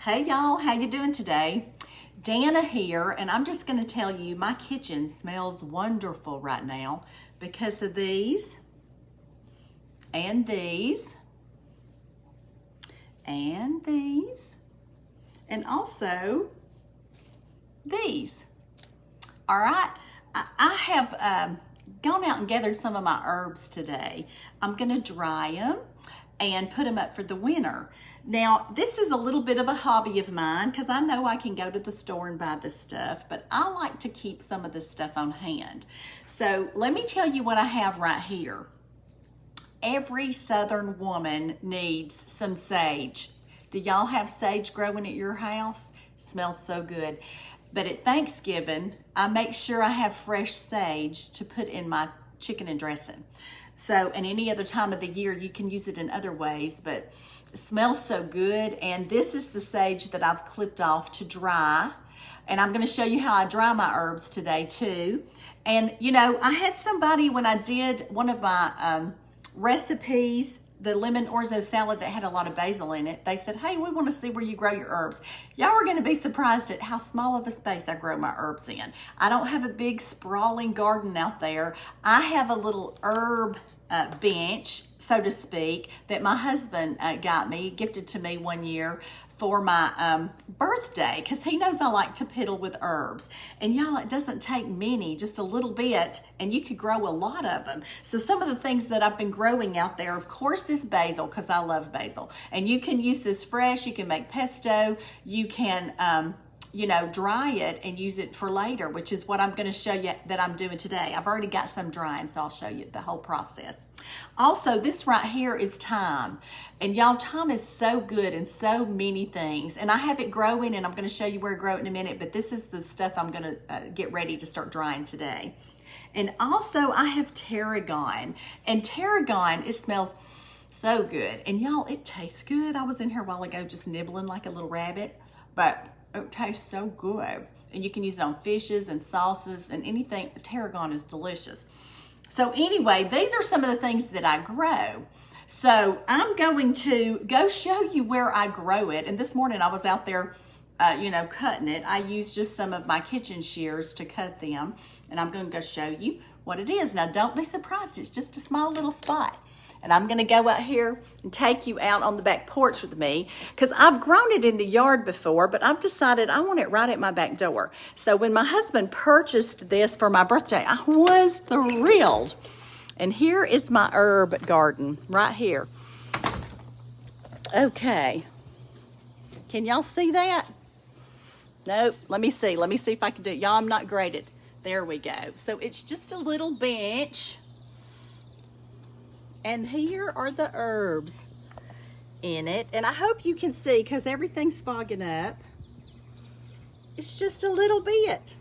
Hey y'all, how you doing today? Danna here, and I'm just going to tell you my kitchen smells wonderful right now because of these and these and these and also these. All right, I have gone out and gathered some of my herbs today. I'm going to dry them and put them up for the winter. Now, this is a little bit of a hobby of mine because I know I can go to the store and buy this stuff, but I like to keep some of this stuff on hand. So let me tell you what I have right here. Every Southern woman needs some sage. Do y'all have sage growing at your house? Smells so good. But at Thanksgiving, I make sure I have fresh sage to put in my chicken and dressing. So, and any other time of the year, you can use it in other ways, but it smells so good. And this is the sage that I've clipped off to dry. And I'm going to show you how I dry my herbs today too. And you know, I had somebody when I did one of my recipes, the lemon orzo salad that had a lot of basil in it, they said, hey, we want to see where you grow your herbs. Y'all are going to be surprised at how small of a space I grow my herbs in. I don't have a big sprawling garden out there. I have a little herb bench, so to speak, that my husband gifted to me one year for my birthday, because he knows I like to piddle with herbs. And y'all, it doesn't take many, just a little bit, and you could grow a lot of them. So some of the things that I've been growing out there, of course, is basil, because I love basil. And you can use this fresh, you can make pesto, you can dry it and use it for later, which is what I'm going to show you that I'm doing today. I've already got some drying, so I'll show you the whole process. Also, this right here is thyme. And y'all, thyme is so good in so many things. And I have it growing, and I'm going to show you where to grow it in a minute, but this is the stuff I'm going to get ready to start drying today. And also, I have tarragon. And tarragon, it smells so good. And y'all, it tastes good. I was in here a while ago just nibbling like a little rabbit, but it tastes so good. And you can use it on fishes and sauces and anything. Tarragon is delicious. So anyway, these are some of the things that I grow. So I'm going to go show you where I grow it. And this morning I was out there, cutting it. I used just some of my kitchen shears to cut them. And I'm going to go show you what it is. Now don't be surprised. It's just a small little spot. And I'm going to go out here and take you out on the back porch with me because I've grown it in the yard before, but I've decided I want it right at my back door. So when my husband purchased this for my birthday, I was thrilled. And here is my herb garden right here. Okay. Can y'all see that? Nope. Let me see. Let me see if I can do it. Y'all, I'm not great at it. There we go. So it's just a little bench. And here are the herbs in it. And I hope you can see because everything's fogging up. It's just a little bit.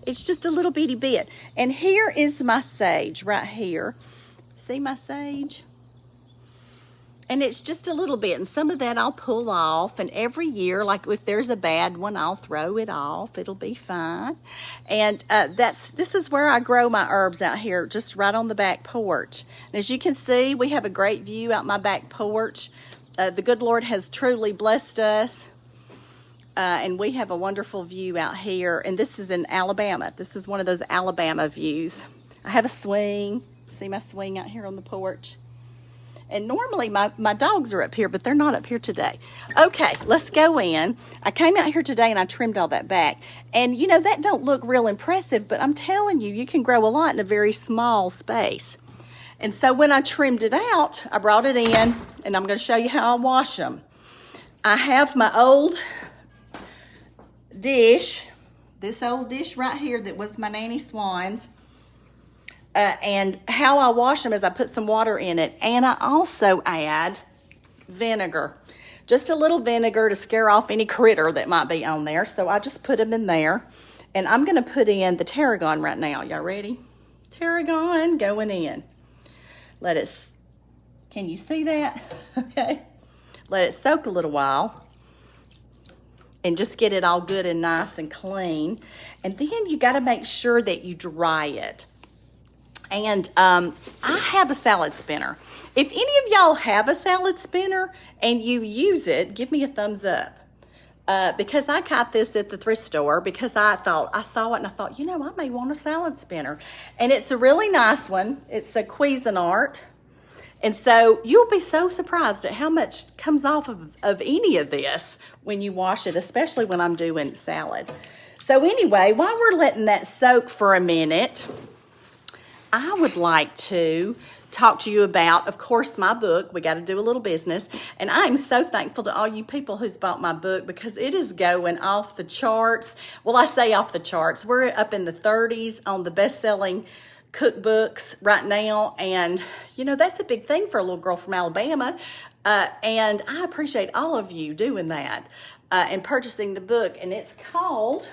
It's just a little bitty bit. And here is my sage right here. See my sage? And it's just a little bit. And some of that I'll pull off. And every year, like if there's a bad one, I'll throw it off. It'll be fine. And this is where I grow my herbs out here, just right on the back porch. And as you can see, we have a great view out my back porch. The good Lord has truly blessed us. And we have a wonderful view out here. And this is in Alabama. This is one of those Alabama views. I have a swing. See my swing out here on the porch? And normally my dogs are up here, but they're not up here today. Okay, let's go in. I came out here today and I trimmed all that back. And you know, that don't look real impressive, but I'm telling you, you can grow a lot in a very small space. And so when I trimmed it out, I brought it in and I'm going to show you how I wash them. I have my old dish, this old dish right here that was my Nanny Swan's. And how I wash them is I put some water in it. And I also add vinegar. Just a little vinegar to scare off any critter that might be on there. So I just put them in there. And I'm going to put in the tarragon right now. Y'all ready? Tarragon going in. Let it, can you see that? Okay. Let it soak a little while. And just get it all good and nice and clean. And then you got to make sure that you dry it. And I have a salad spinner. If any of y'all have a salad spinner and you use it, give me a thumbs up. Because I got this at the thrift store because I saw it and I thought, you know, I may want a salad spinner. And it's a really nice one. It's a Cuisinart. And so you'll be so surprised at how much comes off of any of this when you wash it, especially when I'm doing salad. So anyway, while we're letting that soak for a minute, I would like to talk to you about, of course, my book. We got to do a little business. And I am so thankful to all you people who's bought my book because it is going off the charts. Well, I say off the charts. We're up in the 30s on the best-selling cookbooks right now. And, you know, that's a big thing for a little girl from Alabama. And I appreciate all of you doing that and purchasing the book. And it's called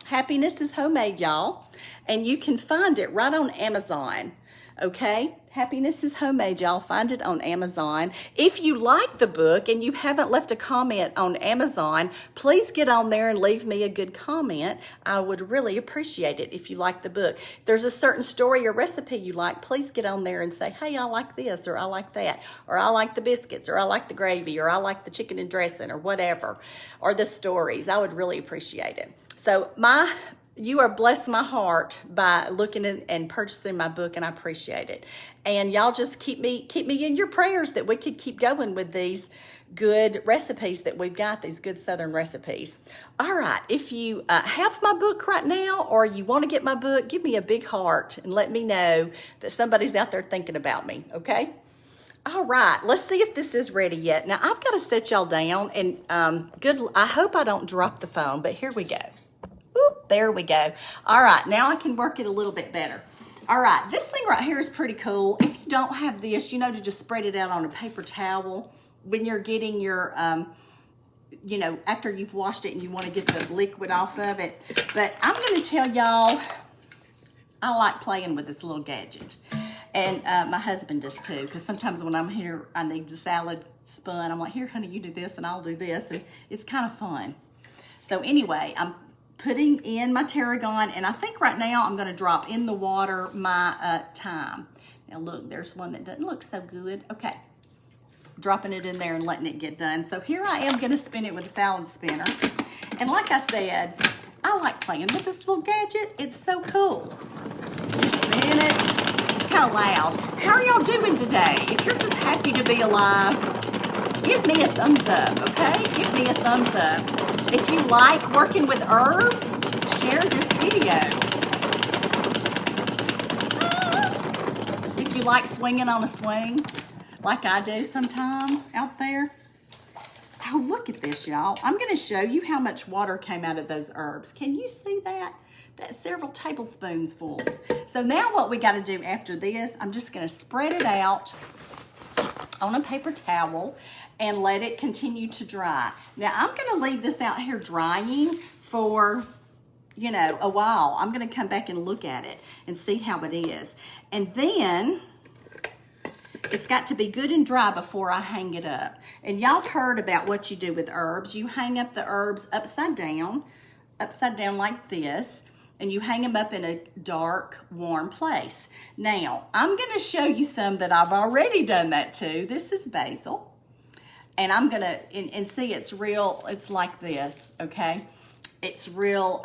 Happiness is Homemade, y'all. And you can find it right on Amazon, okay? Happiness is Homemade, y'all. Find it on Amazon. If you like the book and you haven't left a comment on Amazon, please get on there and leave me a good comment. I would really appreciate it if you like the book. If there's a certain story or recipe you like, please get on there and say, hey, I like this, or I like that, or I like the biscuits, or I like the gravy, or I like the chicken and dressing, or whatever, or the stories. I would really appreciate it. So you are blessed my heart by looking at and purchasing my book, and I appreciate it. And y'all just keep me in your prayers that we could keep going with these good recipes that we've got, these good Southern recipes. All right, if you have my book right now or you want to get my book, give me a big heart and let me know that somebody's out there thinking about me, okay? All right, let's see if this is ready yet. Now, I've got to set y'all down, and I hope I don't drop the phone, but here we go. Oop, there we go. All right, now I can work it a little bit better. All right, this thing right here is pretty cool. If you don't have this, you know, to just spread it out on a paper towel when you're getting your, you know, after you've washed it and you want to get the liquid off of it. But I'm going to tell y'all, I like playing with this little gadget. And my husband does too, because sometimes when I'm here, I need the salad spun. I'm like, here, honey, you do this and I'll do this. And it's kind of fun. So anyway, I'm putting in my tarragon, and I think right now I'm going to drop in the water my thyme. Now look, there's one that doesn't look so good. Okay, dropping it in there and letting it get done. So here I am going to spin it with a salad spinner. And like I said, I like playing with this little gadget. It's so cool. You spin it. It's kind of loud. How are y'all doing today? If you're just happy to be alive, give me a thumbs up, okay? Give me a thumbs up. If you like working with herbs, share this video. If you like swinging on a swing, like I do sometimes out there. Oh, look at this, y'all. I'm going to show you how much water came out of those herbs. Can you see that? That's several tablespoonfuls. So now what we got to do after this, I'm just going to spread it out on a paper towel and let it continue to dry. Now, I'm going to leave this out here drying for, you know, a while. I'm going to come back and look at it and see how it is. And then it's got to be good and dry before I hang it up. And y'all have heard about what you do with herbs. You hang up the herbs upside down like this, and you hang them up in a dark, warm place. Now, I'm going to show you some that I've already done that too. This is basil. And I'm going to, and see, it's real, it's like this, okay? It's real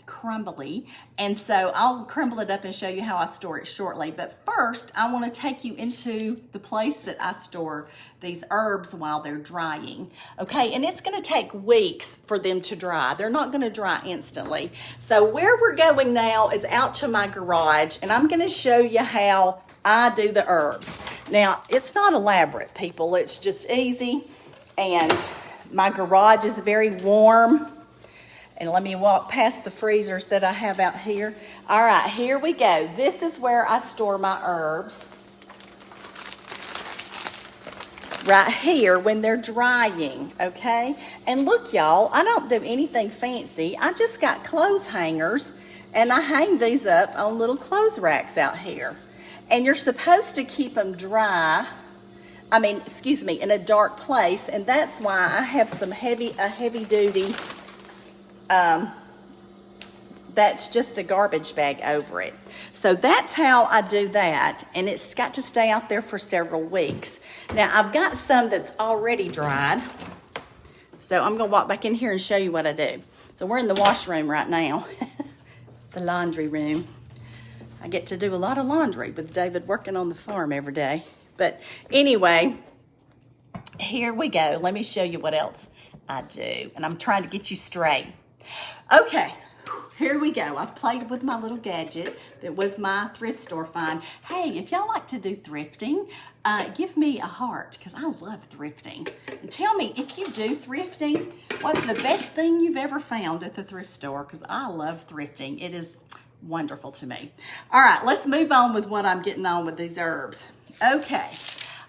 crumbly. And so I'll crumble it up and show you how I store it shortly. But first, I want to take you into the place that I store these herbs while they're drying. Okay, and it's going to take weeks for them to dry. They're not going to dry instantly. So where we're going now is out to my garage, and I'm going to show you how I do the herbs. Now, it's not elaborate, people. It's just easy. And my garage is very warm. And let me walk past the freezers that I have out here. All right, here we go. This is where I store my herbs. Right here when they're drying, okay? And look, y'all, I don't do anything fancy. I just got clothes hangers, and I hang these up on little clothes racks out here. And you're supposed to keep them dry, in a dark place, and that's why I have some heavy duty, they that's just a garbage bag over it. So that's how I do that, and it's got to stay out there for several weeks. Now I've got some that's already dried, so I'm gonna walk back in here and show you what I do. So we're in the washroom right now, the laundry room. I get to do a lot of laundry with David working on the farm every day. But anyway, here we go. Let me show you what else I do, and I'm trying to get you straight. Okay, here we go. I've played with my little gadget that was my thrift store find. Hey, if y'all like to do thrifting, give me a heart, because I love thrifting. And tell me, if you do thrifting, what's the best thing you've ever found at the thrift store? Because I love thrifting. It is wonderful to me. All right, let's move on with what I'm getting on with these herbs. Okay,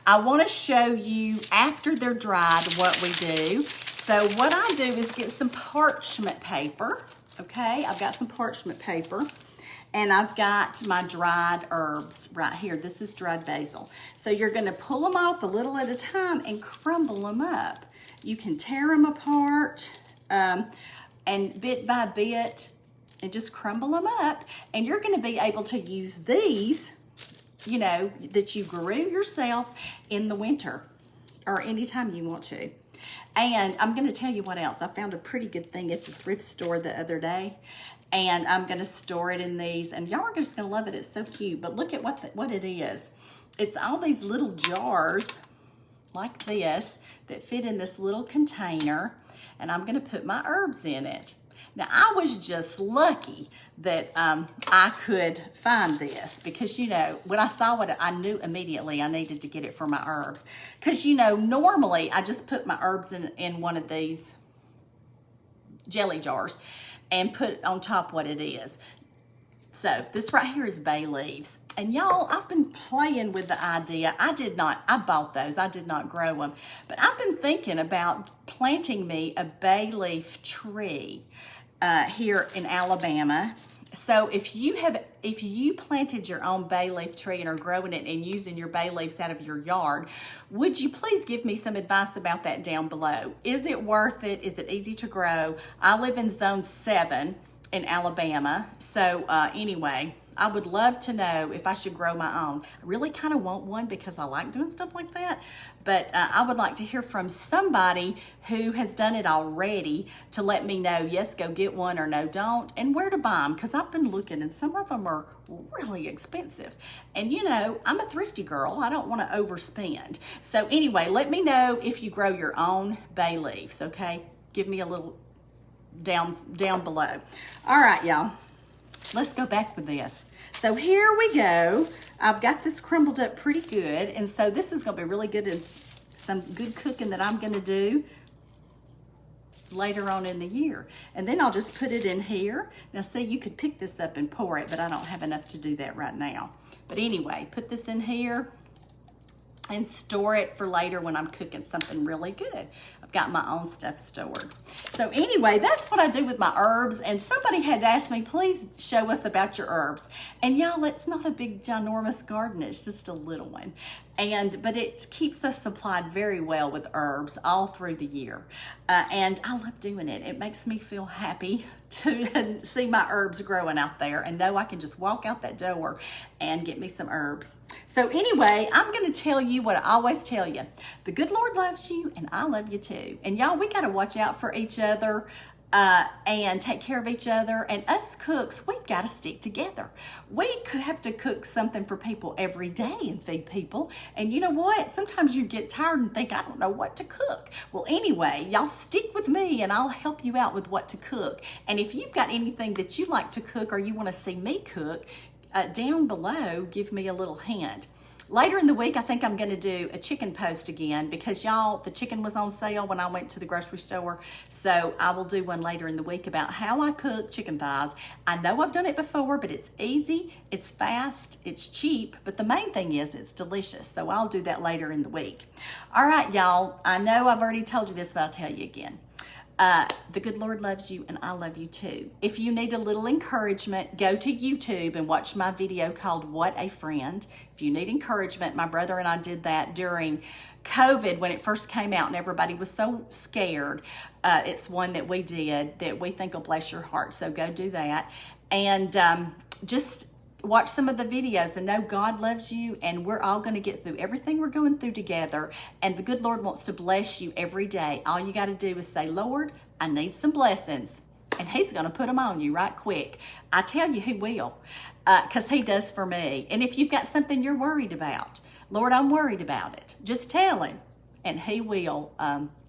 I want to show you after they're dried what we do. So what I do is get some parchment paper, okay? I've got some parchment paper, and I've got my dried herbs right here. This is dried basil. So you're gonna pull them off a little at a time and crumble them up. You can tear them apart and bit by bit and just crumble them up, and you're gonna be able to use these, you know, that you grew yourself in the winter or anytime you want to. And I'm going to tell you what else. I found a pretty good thing. It's a thrift store the other day, and I'm going to store it in these, and y'all are just going to love it. It's so cute. But look at what it is. It's all these little jars like this that fit in this little container, and I'm going to put my herbs in it. Now, I was just lucky that I could find this, because, you know, when I saw it, I knew immediately I needed to get it for my herbs. Because, you know, normally I just put my herbs in one of these jelly jars and put on top what it is. So this right here is bay leaves. And y'all, I've been playing with the idea. I bought those. I did not grow them. But I've been thinking about planting me a bay leaf tree here in Alabama. So if you planted your own bay leaf tree and are growing it and using your bay leaves out of your yard, would you please give me some advice about that down below? Is it worth it? Is it easy to grow? I live in zone 7 in Alabama. So anyway, I would love to know if I should grow my own. I really kind of want one because I like doing stuff like that. But I would like to hear from somebody who has done it already to let me know, yes, go get one, or no, don't, and where to buy them. Because I've been looking, and some of them are really expensive. And you know, I'm a thrifty girl. I don't want to overspend. So anyway, let me know if you grow your own bay leaves, okay? Give me a little down below. All right, y'all. Let's go back with this. So here we go. I've got this crumbled up pretty good, and so this is going to be really good in some good cooking that I'm going to do later on in the year. And then I'll just put it in here. Now see, you could pick this up and pour it, but I don't have enough to do that right now. But anyway, put this in here and store it for later when I'm cooking something really good. I've got my own stuff stored. So anyway, that's what I do with my herbs. And somebody had asked me, please show us about your herbs. And y'all, it's not a big ginormous garden. It's just a little one. But it keeps us supplied very well with herbs all through the year. And I love doing it. It makes me feel happy to see my herbs growing out there and know I can just walk out that door and get me some herbs. So anyway, I'm going to tell you what I always tell you. The good Lord loves you, and I love you too. And y'all, we got to watch out for each other and take care of each other. And us cooks, we've got to stick together. We have to cook something for people every day and feed people. And you know what? Sometimes you get tired and think, I don't know what to cook. Well, anyway, y'all stick with me and I'll help you out with what to cook. And if you've got anything that you like to cook or you want to see me cook, down below, give me a little hint. Later in the week, I think I'm going to do a chicken post again because, y'all, the chicken was on sale when I went to the grocery store. So I will do one later in the week about how I cook chicken thighs. I know I've done it before, but it's easy, it's fast, it's cheap, but the main thing is it's delicious. So I'll do that later in the week. All right, y'all, I know I've already told you this, but I'll tell you again. The good Lord loves you, and I love you too. If you need a little encouragement, go to YouTube and watch my video called What a Friend. If you need encouragement, my brother and I did that during COVID when it first came out and everybody was so scared. It's one that we did that we think will bless your heart, so go do that. and just watch some of the videos and know God loves you, and we're all going to get through everything we're going through together, and the good Lord wants to bless you every day. All you got to do is say, Lord, I need some blessings, and he's going to put them on you right quick. I tell you, he will, because he does for me. And if you've got something you're worried about, Lord, I'm worried about it, just tell him, and he will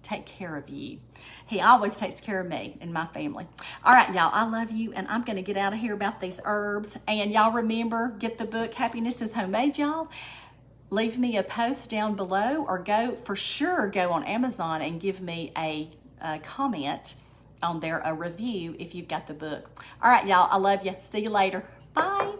take care of you. He always takes care of me and my family. All right, y'all, I love you, and I'm going to get out of here about these herbs. And y'all remember, get the book, Happiness is Homemade, y'all. Leave me a post down below, or go on Amazon and give me a comment on there, a review, if you've got the book. All right, y'all, I love you. See you later. Bye.